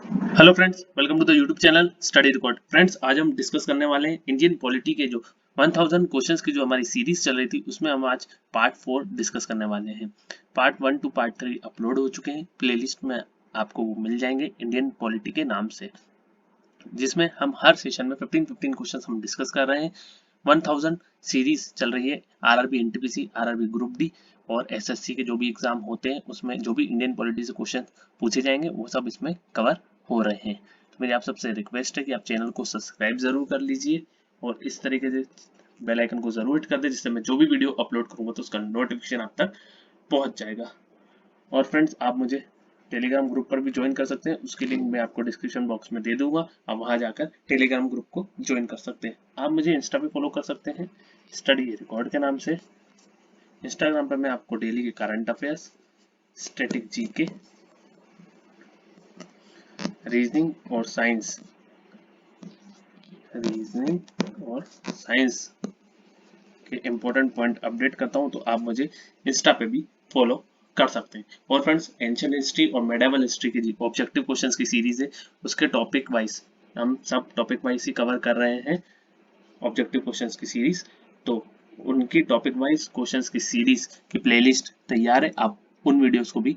Hello friends, welcome to the YouTube channel study record. Friends, आज हम discuss करने वाले हैं इंडियन पॉलिटी के जो 1000 क्वेश्चंस की जो हमारी सीरीज चल रही थी, उसमें हम आज पार्ट 4 डिस्कस करने वाले हैं। पार्ट 1 टू पार्ट 3 अपलोड हो चुके हैं, प्लेलिस्ट में आपको वो मिल जाएंगे इंडियन पॉलिटी के नाम से, जिसमें हम हर सेशन में 15-15 क्वेश्चंस हम डिस्कस कर रहे हैं। 1000 सीरीज चल रही है। RRB NTPC, RRB group D और एसएससी के जो भी एग्जाम होते हैं, उसमें जो भी इंडियन पॉलिटी से क्वेश्चन पूछे जाएंगे वो सब इसमें कवर हो रहे हैं। तो मेरी आप सबसे रिक्वेस्ट है कि आप चैनल को सब्सक्राइब जरूर कर लीजिए और इस तरीके से बेल आइकन को जरूर हिट कर दे, जिससे मैं जो भी वीडियो अपलोड करूंगा तो उसका नोटिफिकेशन आप तक पहुंच जाएगा। और फ्रेंड्स, आप मुझे टेलीग्राम ग्रुप पर भी ज्वाइन कर सकते हैं, उसकी लिंक मैं आपको डिस्क्रिप्शन बॉक्स में दे दूंगा। आप वहां जाकर टेलीग्राम ग्रुप को ज्वाइन कर सकते हैं। आप मुझे इंस्टा पे फॉलो कर सकते हैं स्टडी रिकॉर्ड के नाम से। इंस्टाग्राम पर मैं आपको डेली के current affairs, static GK, reasoning और साइंस और साइंस के इंपॉर्टेंट पॉइंट अपडेट करता हूं, तो आप मुझे इंस्टा पे भी फॉलो कर सकते हैं। और फ्रेंड्स, एंशिएंट हिस्ट्री और मेडिवल हिस्ट्री की ऑब्जेक्टिव क्वेश्चंस की सीरीज है, उसके टॉपिक वाइज हम सब टॉपिक वाइज ही कवर कर रहे हैं ऑब्जेक्टिव क्वेश्चंस की सीरीज। तो उनकी टॉपिक वाइज क्वेश्चंस की सीरीज की प्लेलिस्ट तैयार है, आप उन वीडियोस को भी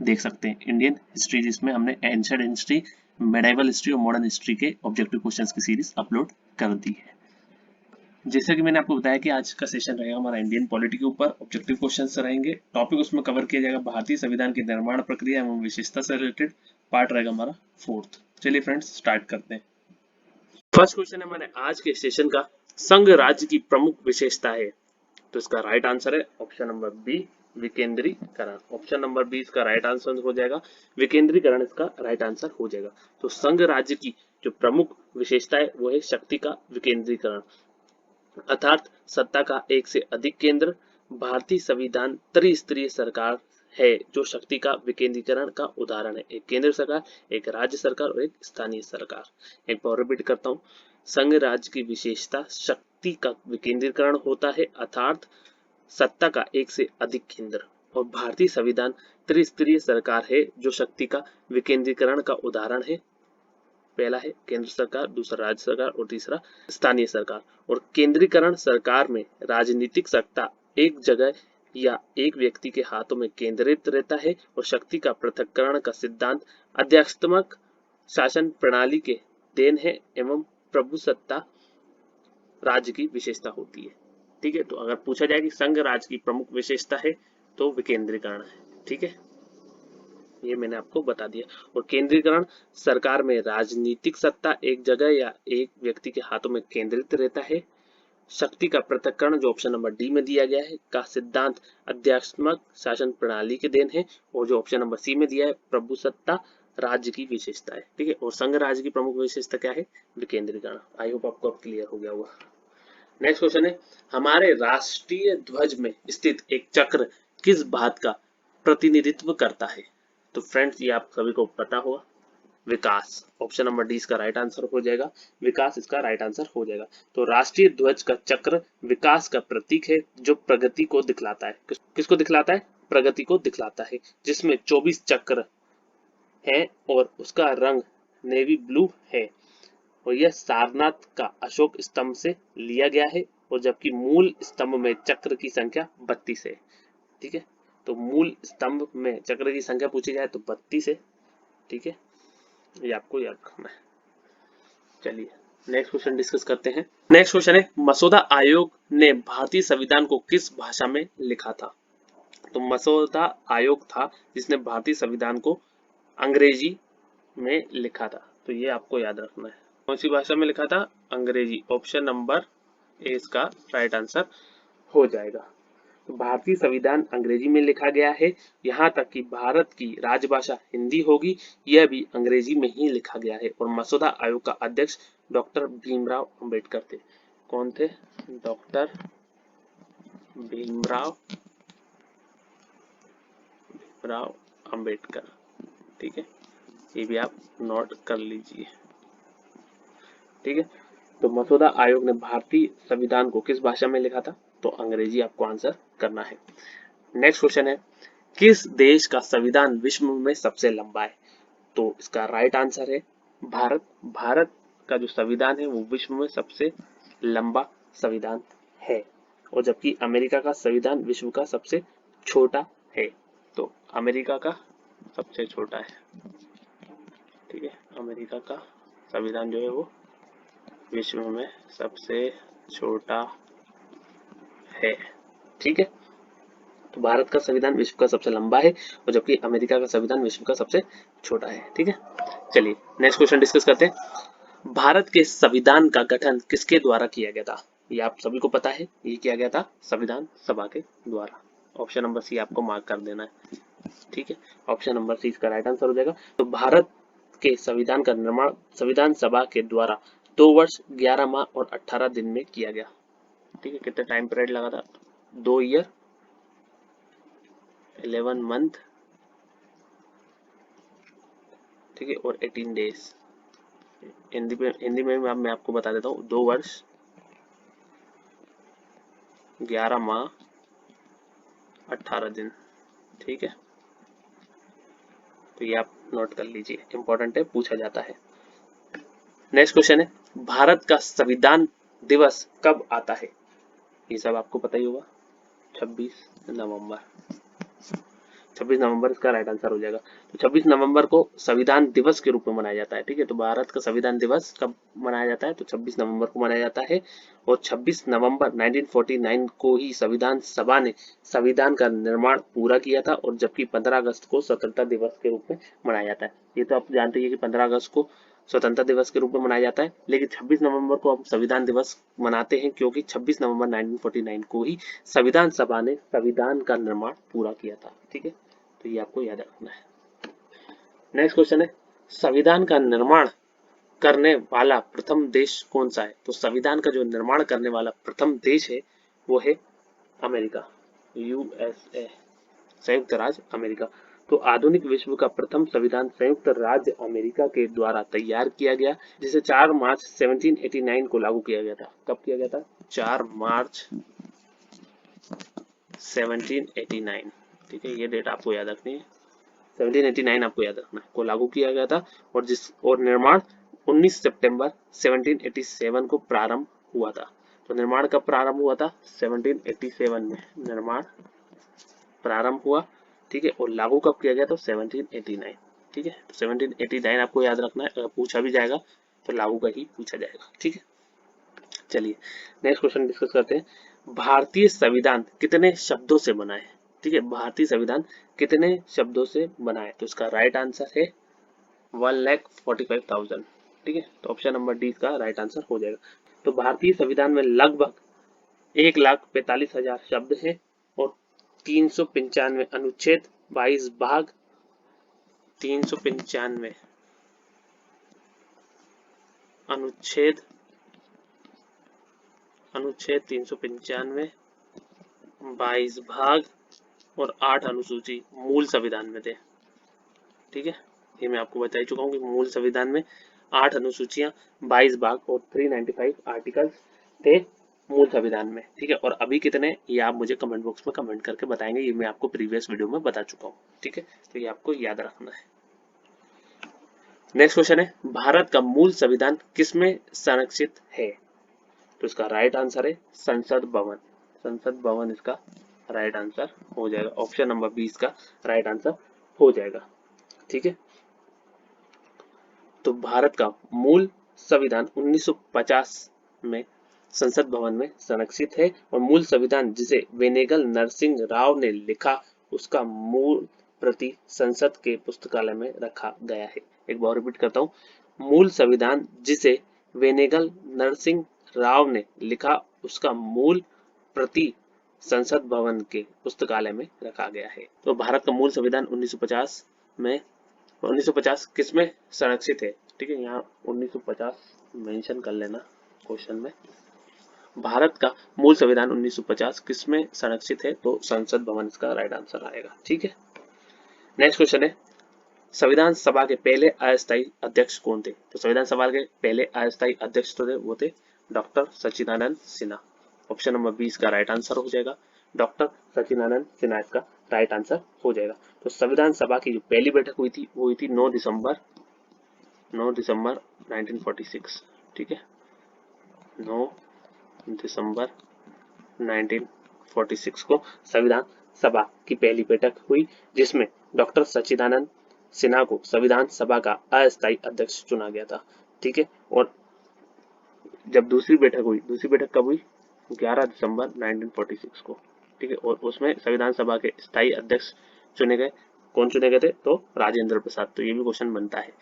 देख सकते हैं। इंडियन हिस्ट्री, जिसमें हमने एंशिएंट हिस्ट्री, मेडिवल हिस्ट्री और मॉडर्न हिस्ट्री के ऑब्जेक्टिव क्वेश्चंस की सीरीज अपलोड कर दी है। जैसा कि मैंने आपको बताया कि आज का सेशन रहेगा हमारा इंडियन पॉलिटी के ऊपर, ऑब्जेक्टिव क्वेश्चंस रहेंगे। टॉपिक उसमें कवर किया जाएगा भारतीय संविधान की निर्माण प्रक्रिया एवं विशेषता से रिलेटेड। पार्ट रहेगा हमारा 4th। चलिए फ्रेंड्स, स्टार्ट करते हैं। फर्स्ट क्वेश्चन है हमारे आज के सेशन का, संघ राज्य की प्रमुख विशेषता है। तो इसका राइट आंसर है ऑप्शन नंबर बी, विकेंद्रीकरण। ऑप्शन नंबर बी इसका राइट आंसर हो जाएगा, विकेंद्रीकरण इसका राइट आंसर हो जाएगा। तो संघ राज्य की जो प्रमुख विशेषता है वो है शक्ति का विकेंद्रीकरण, अर्थात सत्ता का एक से अधिक केंद्र। भारतीय संविधान त्रिस्तरीय सरकार है, जो शक्ति का विकेंद्रीकरण का उदाहरण है। एक केंद्र सरकार, एक राज्य सरकार और एक स्थानीय सरकार। एक बार रिपीट करता हूँ, संघ राज्य की विशेषता शक्ति का विकेंद्रीकरण होता है, अर्थात सत्ता का एक से अधिक केंद्र। और भारतीय संविधान त्रिस्तरीय सरकार है, जो शक्ति का विकेंद्रीकरण का उदाहरण है। पहला है केंद्र सरकार, दूसरा राज्य सरकार और तीसरा स्थानीय सरकार। और केंद्रीकरण सरकार में राजनीतिक सत्ता एक जगह या एक व्यक्ति के हाथों में केंद्रित रहता है, और शक्ति का पृथक्करण का सिद्धांत अध्यात्मक शासन प्रणाली के देन है एवं प्रभुसत्ता राज्य की विशेषता होती है। ठीक है, तो अगर पूछा जाए कि संघ राज्य की प्रमुख विशेषता है तो विकेंद्रीकरण है। ठीक है, ये मैंने आपको बता दिया। और केंद्रीकरण सरकार में राजनीतिक सत्ता एक जगह या एक व्यक्ति के हाथों में केंद्रित रहता है। शक्ति का पृथक्करण, जो ऑप्शन नंबर डी में दिया गया है, का सिद्धांत अध्यात्मक शासन प्रणाली के देन है। और जो ऑप्शन नंबर सी में दिया है, प्रभुसत्ता राज्य की विशेषता है। ठीक है, और संघ राज्य की प्रमुख विशेषता क्या है? विकेंद्रीकरण। आई होप आपको अब क्लियर हो गया होगा। नेक्स्ट क्वेश्चन है, हमारे राष्ट्रीय ध्वज में स्थित एक चक्र किस बात का प्रतिनिधित्व करता है? तो फ्रेंड्स, ये आप सभी को पता होगा, विकास। ऑप्शन नंबर डी इसका राइट आंसर हो जाएगा, विकास इसका राइट आंसर हो जाएगा। तो राष्ट्रीय ध्वज का चक्र विकास का प्रतीक है, जो प्रगति को दिखलाता है। किसको दिखलाता है? प्रगति को दिखलाता है, जिसमें 24 चक्र है और उसका रंग नेवी ब्लू है। और यह सारनाथ का अशोक स्तंभ से लिया गया है, और जबकि मूल स्तंभ में चक्र की संख्या 32 है। ठीक है, तो मूल स्तंभ में चक्र की संख्या पूछी जाए तो 32 है। ठीक है, ये आपको याद रखना है। चलिए नेक्स्ट क्वेश्चन डिस्कस करते हैं। नेक्स्ट क्वेश्चन है, मसौदा आयोग ने भारतीय संविधान को किस भाषा में लिखा था? तो मसौदा आयोग था जिसने भारतीय संविधान को अंग्रेजी में लिखा था। तो ये आपको याद रखना है। कौन सी भाषा में लिखा था? अंग्रेजी। ऑप्शन नंबर ए इसका राइट आंसर हो जाएगा। तो भारतीय संविधान अंग्रेजी में लिखा गया है, यहाँ तक कि भारत की राजभाषा हिंदी होगी, यह भी अंग्रेजी में ही लिखा गया है। और मसौदा आयोग का अध्यक्ष डॉक्टर भीमराव अंबेडकर थे। कौन थे? डॉक्टर भीमराव अंबेडकर। ठीक है, ये भी आप नोट कर लीजिए। ठीक है, तो मसौदा आयोग ने भारतीय संविधान को किस भाषा में लिखा था? तो अंग्रेजी आपको आंसर करना है। नेक्स्ट क्वेश्चन है, किस देश का संविधान विश्व में सबसे लंबा है? तो इसका राइट आंसर है भारत। भारत का जो संविधान है वो विश्व में सबसे लंबा संविधान है, और जबकि अमेरिका का संविधान विश्व का सबसे छोटा है। तो अमेरिका का सबसे छोटा है, ठीक है, अमेरिका का संविधान जो है वो विश्व में सबसे छोटा है, ठीक है। तो भारत का संविधान विश्व का सबसे लंबा है, और जबकि अमेरिका का संविधान विश्व का सबसे छोटा है, ठीक है। चलिए नेक्स्ट क्वेश्चन डिस्कस करते हैं। भारत के संविधान का गठन किसके द्वारा किया गया था? ये आप सभी को पता है, ये किया गया था संविधान सभा के द्वारा। ऑप्शन नंबर सी आपको मार्क कर देना है, ठीक है। ऑप्शन नंबर सी इसका राइट आंसर हो जाएगा। तो भारत के संविधान का निर्माण संविधान सभा के द्वारा 2 वर्ष 11 माह और 18 दिन में किया गया, ठीक है। कितना टाइम पीरियड लगा था? 2 ईयर 11 मंथ, ठीक है, और 18 डेज। हिंदी में मैं आपको बता देता हूँ, 2 वर्ष 11 माह 18 दिन, ठीक है। तो ये आप नोट कर लीजिए, इंपॉर्टेंट है, पूछा जाता है। नेक्स्ट क्वेश्चन है, भारत का संविधान दिवस कब आता है? ये सब आपको पता ही होगा, 26 नवंबर। 26 नवंबर इसका राइट आंसर हो जाएगा। तो 26 नवंबर को संविधान दिवस के रूप में मनाया जाता है, ठीक है। तो भारत का संविधान दिवस कब मनाया जाता है? तो 26 नवंबर को मनाया जाता है, और 26 नवंबर 1949 को ही संविधान सभा ने संविधान का निर्माण पूरा किया था, और जबकि 15 अगस्त को स्वतंत्रता दिवस के रूप में मनाया जाता है। ये तो आप जानते हैं कि 15 अगस्त को स्वतंत्रता दिवस के रूप में मनाया जाता है, लेकिन 26 नवंबर को हम संविधान दिवस मनाते हैं, क्योंकि 26 नवंबर 1949 को ही संविधान सभा ने संविधान का निर्माण पूरा किया था, ठीक है। तो ये आपको याद रखना है। नेक्स्ट क्वेश्चन है, संविधान का निर्माण करने वाला प्रथम देश कौन सा है? तो संविधान का जो निर्माण करने वाला प्रथम देश है वो है अमेरिका, यूएसए, संयुक्त राज्य अमेरिका। तो आधुनिक विश्व का प्रथम संविधान संयुक्त राज्य अमेरिका के द्वारा तैयार किया गया, जिसे 4 मार्च 1789 को लागू किया गया था। कब किया गया था? 4 मार्च 1789, ठीक है। ये डेट आपको याद रखनी है, 1789 आपको याद रखना है, को लागू किया गया था, और निर्माण 19 सितंबर 1787 को प्रारंभ हुआ था। तो निर्माण कब प्रारंभ हुआ था? 1787 में निर्माण प्रारंभ हुआ, ठीक है, और लागू कब किया गया? तो 1789, ठीक है। तो 1789 आपको याद रखना है, अगर पूछा भी जाएगा तो लागू का ही पूछा जाएगा, ठीक है। चलिए नेक्स्ट क्वेश्चन डिस्कस करते हैं। भारतीय संविधान कितने शब्दों से बना है? ठीक है, भारतीय संविधान कितने शब्दों से बना है? तो इसका राइट आंसर है 1,45,000, ठीक है। तो ऑप्शन नंबर डी इसका राइट आंसर हो जाएगा। तो भारतीय संविधान में लगभग 1,45,000 शब्द हैं, और 395 अनुच्छेद, 22 भाग, 395 अनुच्छेद, 395, 22 भाग और 8 अनुसूची मूल संविधान में थे, ठीक है। ये मैं आपको बता ही चुका हूँ कि मूल संविधान में 8 अनुसूचियां, 22 भाग और 395 आर्टिकल्स थे मूल संविधान में, ठीक है। और अभी कितने, ये आप मुझे कमेंट बॉक्स में कमेंट करके बताएंगे, ये मैं आपको प्रीवियस वीडियो में बता चुका हूँ, ठीक है। तो ये आपको याद रखना है। नेक्स्ट क्वेश्चन है, भारत का मूल संविधान किसमें संरक्षित है? तो इसका राइट आंसर है संसद भवन। संसद भवन इसका राइट आंसर हो जाएगा। ऑप्शन नंबर 20 का राइट आंसर हो जाएगा, ठीक है। तो भारत का मूल संविधान 1950 में संसद भवन में संरक्षित है, और मूल संविधान जिसे वेनेगल नरसिंह राव ने लिखा, उसका मूल प्रति संसद के पुस्तकालय में रखा गया है। एक बार रिपीट करता हूँ, मूल संविधान जिसे वेनेगल नरसिंह राव ने लिखा, उसका मूल प्रति संसद भवन के पुस्तकालय में रखा गया है। तो भारत का मूल संविधान 1950 किसमें संरक्षित है? ठीक है, यहाँ 1950 मेंशन कर लेना क्वेश्चन में। भारत का मूल संविधान 1950 किसमें संरक्षित है? तो संसद भवन इसका राइट आंसर आएगा, ठीक है। नेक्स्ट क्वेश्चन है, संविधान सभा के पहले अस्थायी अध्यक्ष कौन थे? तो संविधान सभा के पहले अस्थायी अध्यक्ष तो थे, वो थे डॉक्टर सच्चिदानंद सिन्हा। ऑप्शन नंबर 20 का राइट आंसर हो जाएगा, डॉक्टर सच्चिदानंद सिन्हा इसका राइट आंसर हो जाएगा। तो संविधान सभा की जो पहली बैठक हुई थी वो हुई थी 9 दिसंबर 9 दिसंबर 1946, ठीक है, 9 दिसंबर 1946 को संविधान सभा की पहली बैठक हुई, जिसमें डॉक्टर सच्चिदानंद सिन्हा को संविधान सभा का अस्थायी अध्यक्ष चुना गया था, ठीक है। और जब दूसरी बैठक कब हुई? 11 दिसंबर 1946 को, ठीक है। और उसमें संविधान सभा के स्थायी अध्यक्ष चुने गए। कौन चुने गए थे? तो राजेंद्र प्रसाद। तो ये भी क्वेश्चन बनता है।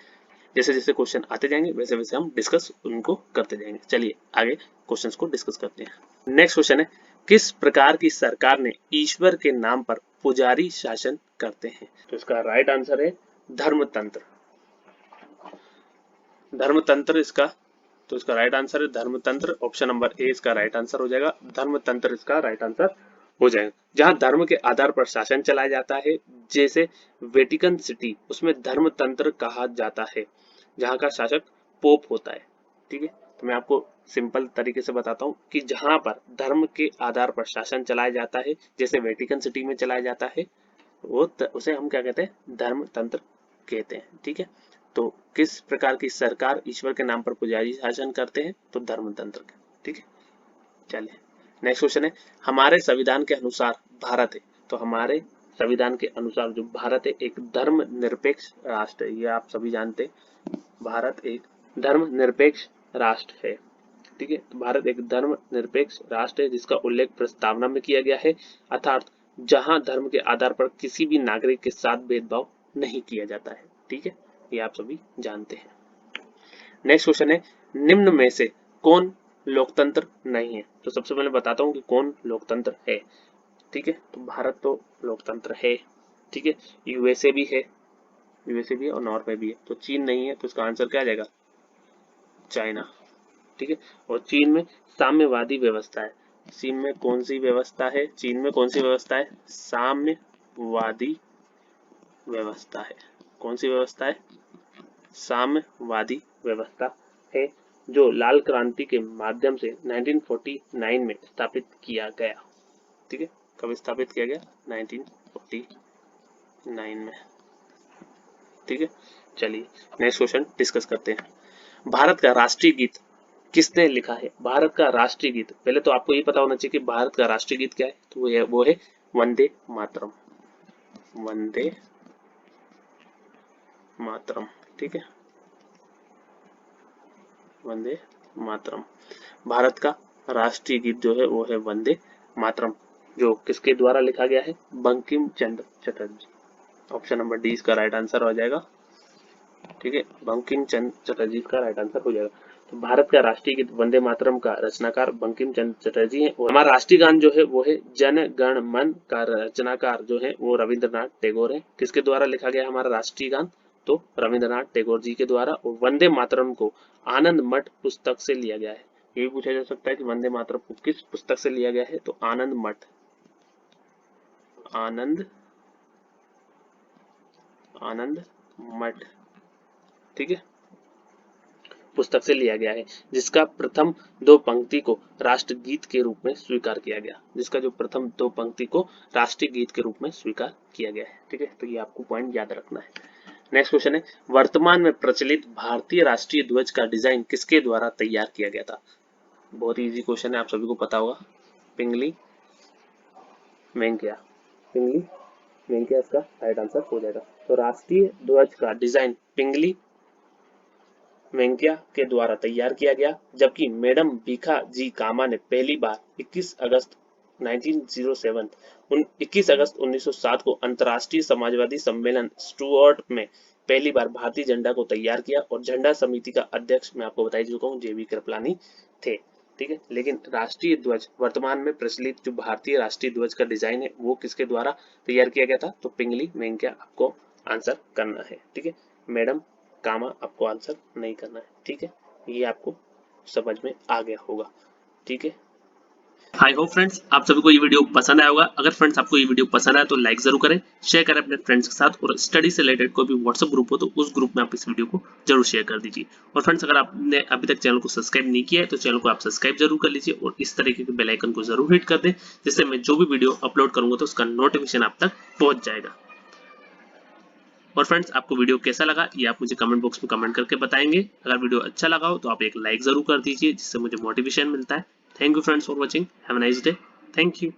जैसे जैसे क्वेश्चन आते जाएंगे वैसे वैसे हम डिस्कस उनको करते जाएंगे। चलिए आगे क्वेश्चंस को डिस्कस करते हैं। नेक्स्ट क्वेश्चन है, किस प्रकार की सरकार ने ईश्वर के नाम पर पुजारी शासन करते हैं? तो इसका राइट आंसर है धर्मतंत्र। धर्मतंत्र इसका, तो इसका राइट आंसर है धर्मतंत्र। ऑप्शन नंबर ए इसका राइट आंसर हो जाएगा। धर्मतंत्र इसका राइट आंसर हो जाएगा। जहां धर्म के आधार पर शासन चलाया जाता है, जैसे वेटिकन सिटी, उसमें धर्मतंत्र कहा जाता है। जहां का शासक पोप होता है, ठीक है। तो मैं आपको सिंपल तरीके से बताता हूँ कि जहां पर धर्म के आधार पर शासन चलाया जाता है, जैसे वेटिकन सिटी में चलाया जाता है, वो उसे हम क्या कहते हैं? धर्मतंत्र कहते हैं, ठीक है। तो किस प्रकार की सरकार ईश्वर के नाम पर पुजारी शासन करते हैं? तो धर्मतंत्र, ठीक है। चलिए नेक्स्ट क्वेश्चन है, हमारे संविधान के अनुसार भारत है, तो हमारे संविधान के अनुसार जो भारत है एक धर्मनिरपेक्ष राष्ट्र है। ये आप सभी जानते हैं, भारत एक धर्मनिरपेक्ष राष्ट्र है, ठीक है। भारत एक धर्मनिरपेक्ष राष्ट्र है जिसका उल्लेख प्रस्तावना में किया गया है, अर्थात जहां धर्म के आधार पर किसी भी नागरिक के साथ भेदभाव नहीं किया जाता है, ठीक है। ये आप सभी जानते हैं। नेक्स्ट क्वेश्चन है, निम्न में से कौन लोकतंत्र नहीं है? तो सबसे पहले बताता हूँ कि कौन लोकतंत्र है, ठीक है। तो भारत तो लोकतंत्र है, ठीक है। यूएसए भी है, और नॉर्वे भी है। तो चीन नहीं है, तो इसका आंसर क्या आ जाएगा? चाइना, ठीक है। और चीन में साम्यवादी व्यवस्था है। चीन में कौन सी व्यवस्था है? साम्यवादी व्यवस्था है। कौन सी व्यवस्था है? साम्यवादी व्यवस्था है, जो लाल क्रांति के माध्यम से 1949 में स्थापित किया गया, ठीक है। कब स्थापित किया गया? 1949 में, ठीक है। चलिए नेक्स्ट क्वेश्चन डिस्कस करते हैं। भारत का राष्ट्रीय गीत किसने लिखा है? भारत का राष्ट्रीय गीत, पहले तो आपको ये पता होना चाहिए कि भारत का राष्ट्रीय गीत क्या है। तो वो है वंदे मातरम। वंदे मातरम, ठीक है, वंदे मातरम। भारत का राष्ट्रीय गीत जो है वो है वंदे मातरम, जो किसके द्वारा लिखा गया है? Bankim Chandra Chatterjee. Option number D इसका राइट आंसर हो जाएगा, ठीक है। बंकिम चंद्र चटर्जी का राइट आंसर हो जाएगा। तो भारत का राष्ट्रीय गीत वंदे मातरम का रचनाकार बंकिम चंद्र चटर्जी है। और हमारा राष्ट्रीय गान जो है वो है जन गण मन का रचनाकार जो है वो रविंद्रनाथ टैगोर है। किसके द्वारा लिखा गया हमारा राष्ट्रीय गान? तो रविंद्रनाथ टैगोर जी के द्वारा। और वंदे मातरम को आनंद मठ पुस्तक से लिया गया है। ये भी पूछा जा सकता है कि वंदे मातरम को किस पुस्तक से लिया गया है? तो आनंद मठ, आनंद मठ, ठीक है, पुस्तक से लिया गया है, जिसका प्रथम दो पंक्ति को राष्ट्रगीत के रूप में स्वीकार किया गया। जिसका जो प्रथम दो पंक्ति को राष्ट्रीय गीत के रूप में स्वीकार किया गया है, ठीक है। तो ये आपको पॉइंट याद रखना है। नेक्स्ट क्वेश्चन है, वर्तमान में प्रचलित भारतीय राष्ट्रीय ध्वज का डिजाइन किसके द्वारा तैयार किया गया था? बहुत इजी क्वेश्चन है, आप सभी को पता होगा। पिंगली वेंकैया, पिंगली वेंकैया इसका राइट आंसर हो जाएगा। तो राष्ट्रीय ध्वज का डिजाइन पिंगली वेंकैया के द्वारा तैयार किया गया, जबकि मैडम भीखा जी कामा ने पहली बार 21 अगस्त 1907 को अंतर्राष्ट्रीय समाजवादी सम्मेलन स्टुअर्ट में पहली बार भारतीय झंडा को तैयार किया। और झंडा समिति का अध्यक्ष मैं आपको बता चुका हूँ JV कृपलानी थे, ठीक है। लेकिन राष्ट्रीय ध्वज वर्तमान में प्रचलित जो भारतीय राष्ट्रीय ध्वज का डिजाइन है वो किसके द्वारा तैयार किया गया था? तो पिंगली वेंकैया आपको आंसर करना है, ठीक है। मैडम कामा आपको आंसर नहीं करना है, ठीक है। ये आपको समझ में आ गया होगा, ठीक है। आई होप फ्रेंड्स आप सभी को ये वीडियो पसंद आया होगा। अगर फ्रेंड्स आपको ये वीडियो पसंद आया तो लाइक जरूर करें, शेयर करें अपने फ्रेंड्स के साथ, और स्टडी से रिलेटेड कोई भी व्हाट्सएप ग्रुप हो तो उस ग्रुप में आप इस वीडियो को जरूर शेयर कर दीजिए। और फ्रेंड्स अगर आपने अभी तक चैनल को सब्सक्राइब नहीं किया है तो चैनल को आप सब्सक्राइब जरूर कर लीजिए और इस तरीके के बेल आइकन को जरूर हिट कर दें, जिससे मैं जो भी वीडियो अपलोड करूंगा तो उसका नोटिफिकेशन आप तक पहुंच जाएगा। और फ्रेंड्स आपको वीडियो कैसा लगा ये आप मुझे कमेंट बॉक्स में कमेंट करके बताएंगे। अगर वीडियो अच्छा लगा हो तो आप एक लाइक जरूर कर दीजिए, जिससे मुझे मोटिवेशन मिलता है। Thank you friends for watching, have a nice day, thank you.